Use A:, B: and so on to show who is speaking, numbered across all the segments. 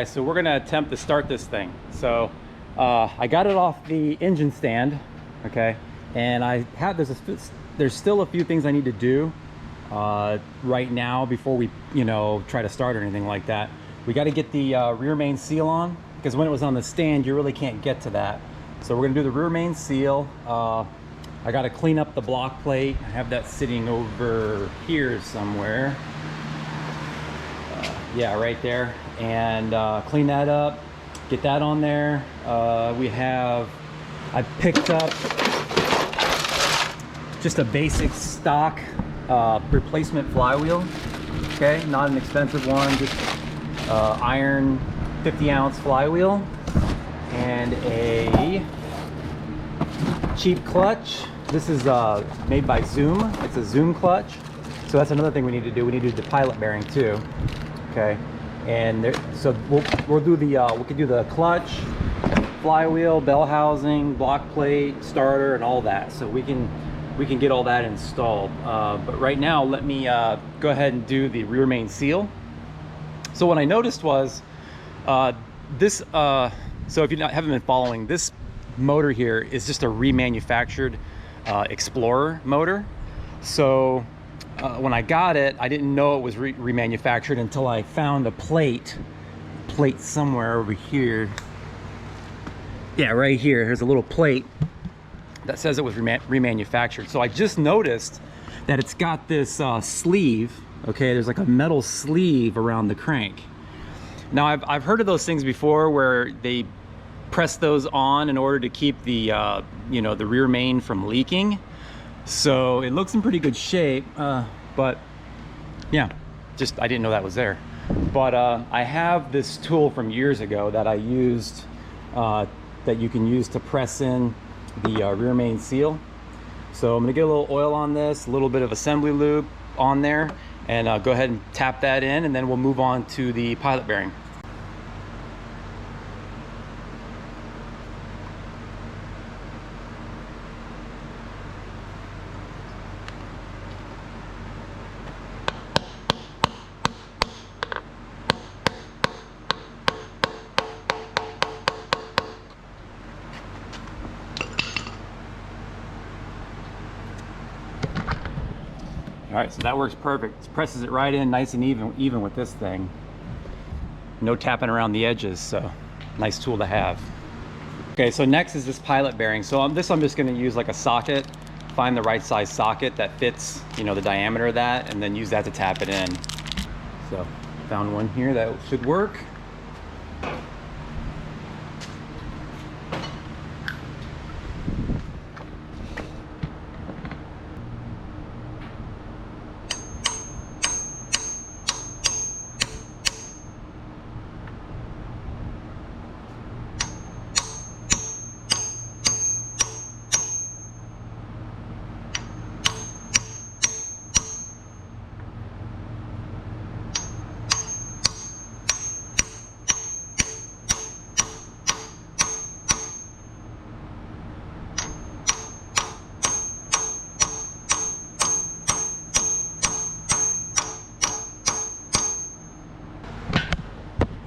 A: guys, so we're gonna attempt to start this thing. So I got it off the engine stand, okay, and there's still a few things I need to do right now before we try to start or anything like that. We got to get the rear main seal on, because when it was on the stand you really can't get to that. So we're gonna do the rear main seal. I got to clean up the block plate. I have that sitting over here somewhere. Yeah, right there. And clean that up, get that on there. I picked up just a basic stock replacement flywheel. Okay, not an expensive one, just iron 50-ounce flywheel and a cheap clutch. This is made by Zoom. It's a Zoom clutch. So that's another thing we need to do. We need to do the pilot bearing too. Okay, and so we'll do the we could do the clutch, flywheel, bell housing, block plate, starter, and all that. So we can get all that installed. But right now, let me go ahead and do the rear main seal. So what I noticed was this. So if you haven't been following, this motor here is just a remanufactured Explorer motor. So when I got it, I didn't know it was remanufactured until I found a plate somewhere over here. Yeah, right here. Here's a little plate that says it was remanufactured. So I just noticed that it's got this sleeve. Okay, there's like a metal sleeve around the crank. Now I've heard of those things before where they press those on in order to keep the the rear main from leaking. So it looks in pretty good shape, but yeah, just I didn't know that was there. But I have this tool from years ago that I used that you can use to press in the rear main seal. So I'm gonna get a little oil on this, a little bit of assembly lube on there, and go ahead and tap that in, and then we'll move on to the pilot bearing. All right, so that works perfect. It presses it right in nice and even with this thing. No tapping around the edges, so nice tool to have. Okay, so next is this pilot bearing. So I'm just gonna use like a socket, find the right size socket that fits, the diameter of that, and then use that to tap it in. So found one here that should work.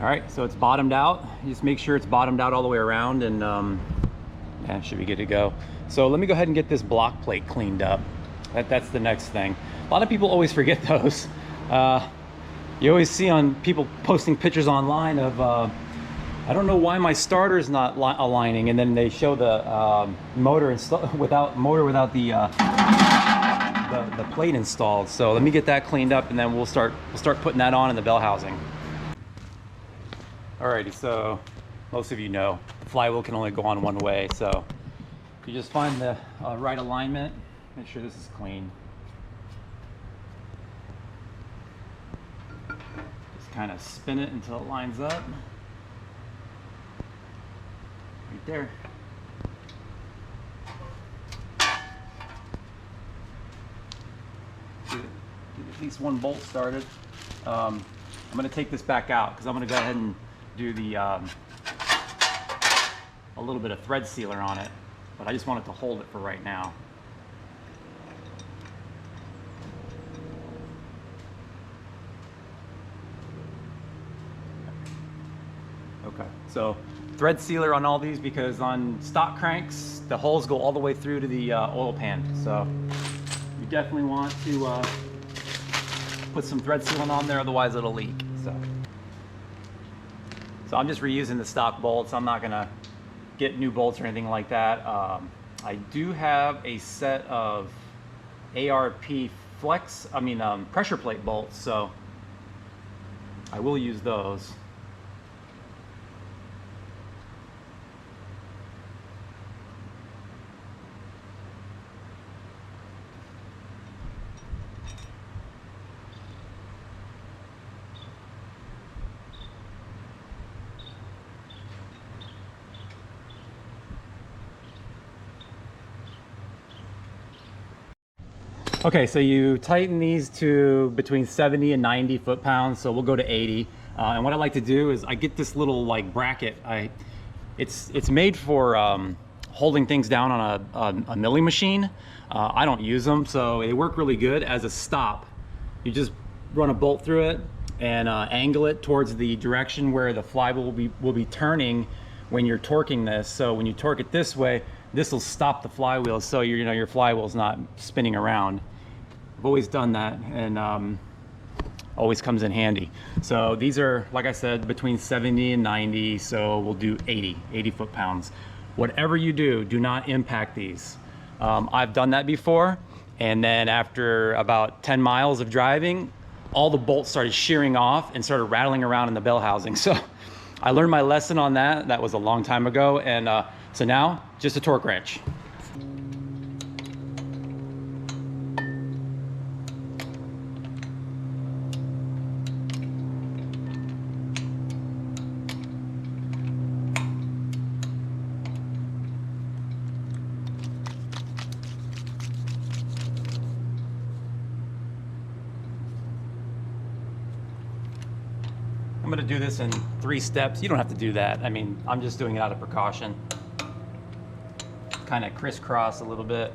A: All right, so it's bottomed out. You just make sure it's bottomed out all the way around, and yeah, should be good to go. So let me go ahead and get this block plate cleaned up. That's the next thing. A lot of people always forget those. You always see on people posting pictures online of, I don't know why my starter's not aligning, and then they show the motor without the plate installed. So let me get that cleaned up, and then we'll start putting that on in the bell housing. Alrighty, so most of you know the flywheel can only go on one way, so you just find the right alignment, make sure this is clean. Just kind of spin it until it lines up. Right there. Get at least one bolt started. I'm going to take this back out because I'm going to go ahead and do the a little bit of thread sealer on it, but I just want it to hold it for right now. So thread sealer on all these, because on stock cranks, the holes go all the way through to the oil pan. So you definitely want to put some thread sealant on there, otherwise it'll leak. So I'm just reusing the stock bolts. I'm not gonna get new bolts or anything like that. I do have a set of ARP pressure plate bolts, so I will use those. Okay, so you tighten these to between 70 and 90 foot-pounds, so we'll go to 80. And what I like to do is I get this little like bracket. It's made for holding things down on a milling machine. I don't use them, so they work really good as a stop. You just run a bolt through it and angle it towards the direction where the flywheel will be turning when you're torquing this. So when you torque it this way, this will stop the flywheel, so your flywheel's not spinning around. I've always done that, and always comes in handy. So these are, like I said, between 70 and 90, so we'll do 80 foot-pounds. Whatever you do, do not impact these. I've done that before, and then after about 10 miles of driving, all the bolts started shearing off and started rattling around in the bell housing. So I learned my lesson on that. That was a long time ago, and so now just a torque wrench. I'm gonna do this in 3 steps. You don't have to do that. I mean, I'm just doing it out of precaution. Kind of crisscross a little bit.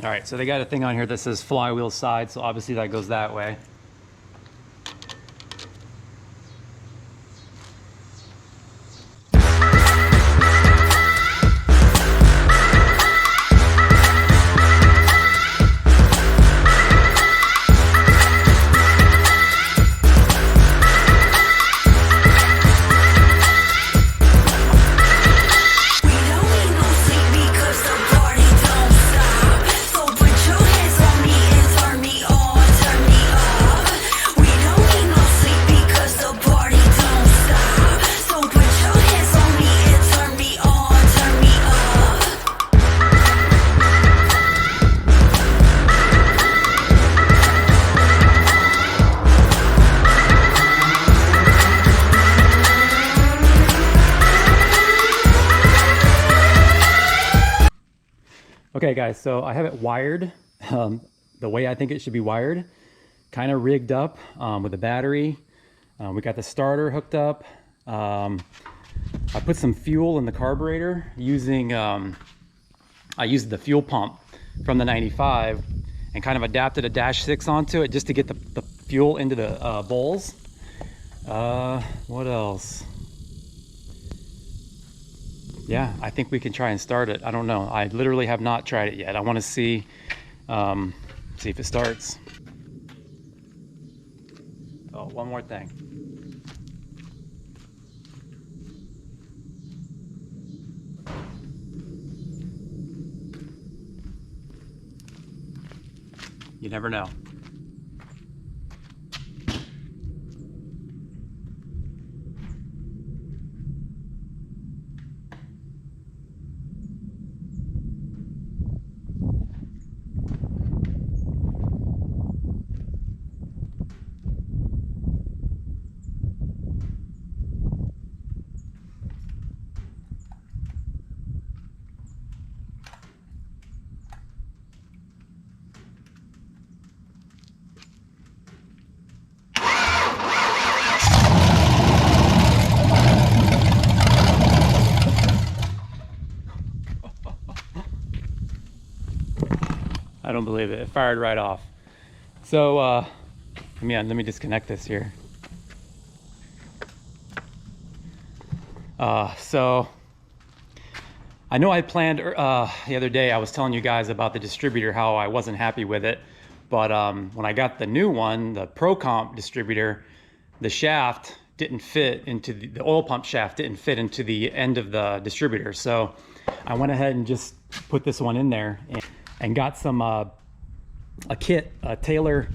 A: All right, so they got a thing on here that says flywheel side, so obviously that goes that way. Okay guys, so I have it wired the way I think it should be wired, kind of rigged up with a battery. We got the starter hooked up. I put some fuel in the carburetor using, I used the fuel pump from the 95 and kind of adapted a -6 onto it just to get the fuel into the bowls. What else? Yeah, I think we can try and start it. I don't know. I literally have not tried it yet. I want to see if it starts. Oh, one more thing. You never know. don't believe it. It fired right off. So, let me disconnect this here. So I know I planned the other day, I was telling you guys about the distributor, how I wasn't happy with it. But when I got the new one, the Pro Comp distributor, the shaft didn't fit into the oil pump shaft didn't fit into the end of the distributor. So I went ahead and just put this one in there and got some a kit, a Taylor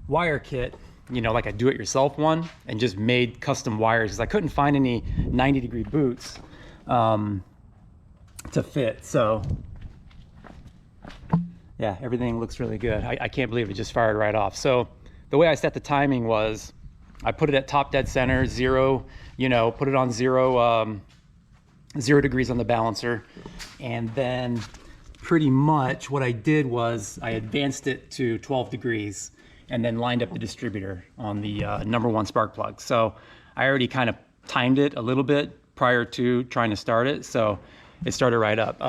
A: wire kit, you know, like a do-it-yourself one, and just made custom wires because I couldn't find any 90-degree boots to fit. So yeah, everything looks really good. I can't believe it just fired right off. So the way I set the timing was I put it at top dead center, zero, you know, put it on 0 degrees on the balancer. And then pretty much what I did was I advanced it to 12 degrees and then lined up the distributor on the #1 spark plug. So I already kind of timed it a little bit prior to trying to start it. So it started right up.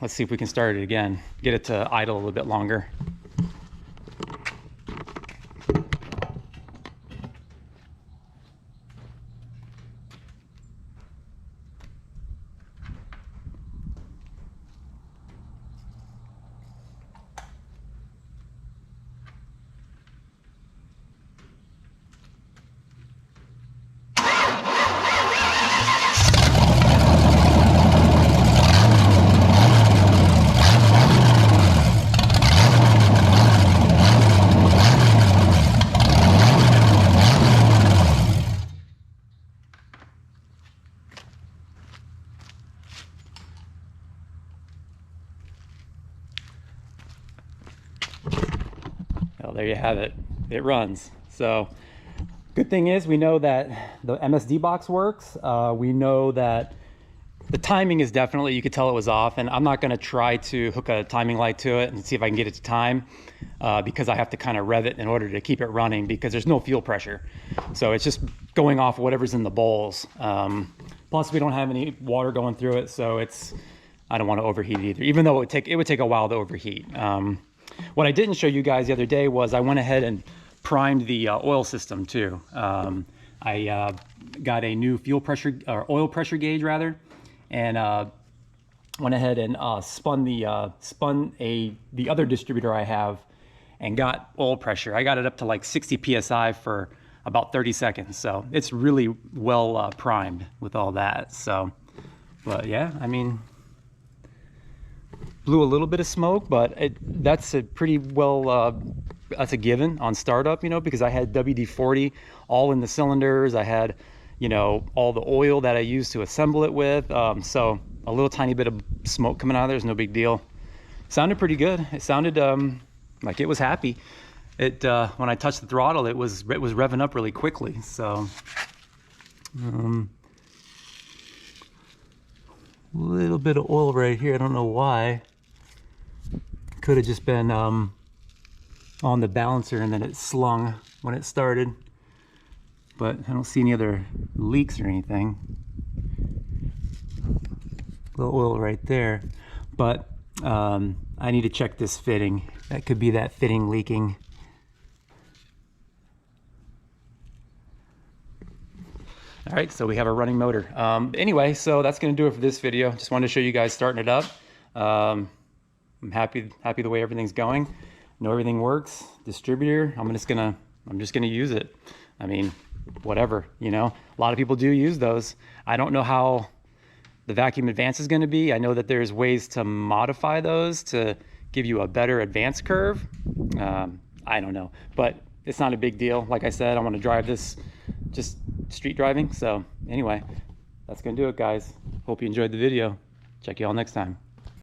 A: Let's see if we can start it again, get it to idle a little bit longer. Well, there you have it. It runs. So good thing is we know that the MSD box works. We know that the timing is definitely, you could tell it was off, and I'm not going to try to hook a timing light to it and see if I can get it to time because I have to kind of rev it in order to keep it running because there's no fuel pressure. So it's just going off whatever's in the bowls. Plus we don't have any water going through it, so I don't want to overheat it either, even though it would take a while to overheat. What I didn't show you guys the other day was I went ahead and primed the oil system too. I got a new fuel pressure, or oil pressure gauge rather, and went ahead and spun the other distributor I have and got oil pressure. I got it up to like 60 psi for about 30 seconds. So it's really well primed with all that. So, but yeah, I mean, blew a little bit of smoke, but that's a pretty well, that's a given on startup, you know, because I had WD-40 all in the cylinders. I had, you know, all the oil that I used to assemble it with. So a little tiny bit of smoke coming out of there is no big deal. Sounded pretty good. It sounded like it was happy. When I touched the throttle, it was revving up really quickly. So a little bit of oil right here. I don't know why. Could have just been on the balancer and then it slung when it started, but I don't see any other leaks or anything. A little oil right there, but I need to check this fitting. That could be that fitting leaking. All right, so we have a running motor. Anyway, so that's gonna do it for this video. Just wanted to show you guys starting it up. I'm happy the way everything's going. Know everything works. Distributor, I'm just gonna use it. I mean, whatever, you know. A lot of people do use those. I don't know how the vacuum advance is gonna be. I know that there's ways to modify those to give you a better advance curve. I don't know, but it's not a big deal. Like I said, I want to drive this just street driving. So anyway, that's gonna do it, guys. Hope you enjoyed the video. Check you all next time.